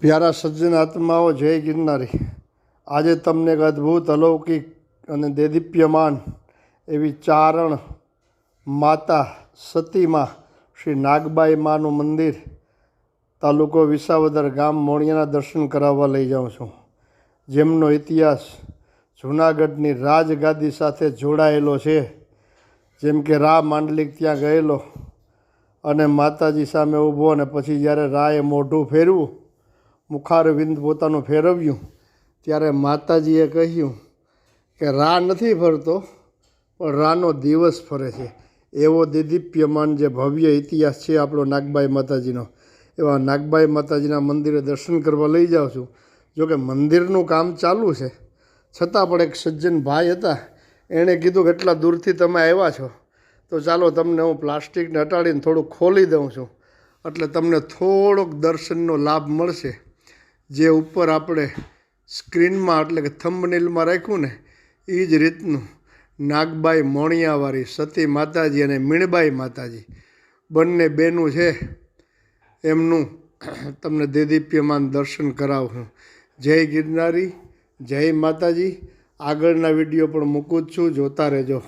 પ્યારા સજ્જન આત્માઓ, જય ગિરનારી। આજે તમને એક અદ્ભુત, અલૌકિક અને દેદીપ્યમાન એવી ચારણ માતા સતીમાં શ્રી નાગબાઈ માનું મંદિર તાલુકો વિસાવદર ગામ મોણિયાના દર્શન કરાવવા લઈ જાઉં છું, જેમનો ઇતિહાસ જૂનાગઢની રાજગાદી સાથે જોડાયેલો છે। જેમ કે રા માંડલિક ત્યાં ગયેલો અને માતાજી સામે ઊભો, અને પછી જ્યારે રાએ મોઢું ફેરવું, મુખારવિંદ પોતાનું ફેરવ્યું, ત્યારે માતાજીએ કહ્યું કે રા નથી ફરતો, પણ રાનો દિવસ ફરે છે। એવો દેદીપ્યમાન જે ભવ્ય ઇતિહાસ છે આપણો નાગબાઈ માતાજીનો, એવા નાગબાઈ માતાજીના મંદિરે દર્શન કરવા લઈ જાઉં છું। જોકે મંદિરનું કામ ચાલુ છે, છતાં પણ એક સજ્જન ભાઈ હતા, એણે કીધું કે એટલા દૂરથી તમે આવ્યા છો, તો ચાલો તમને હું પ્લાસ્ટિકને હટાડીને થોડુંક ખોલી દઉં છું, એટલે તમને થોડોક દર્શનનો લાભ મળશે। જે ઉપર આપણે સ્ક્રીનમાં એટલે કે થંબનેલમાં રાખ્યું ને, એ જ રીતનું નાગબાઈ મોણિયાવાળી સતી માતાજી અને મીણબાઈ માતાજી બંને બેનું છે, એમનું તમને દેદીપ્યમાન દર્શન કરાવું। જય ગિરનારી, જય માતાજી। આગળના વિડીયો પણ મૂકું જ છું, જોતા રહેજો।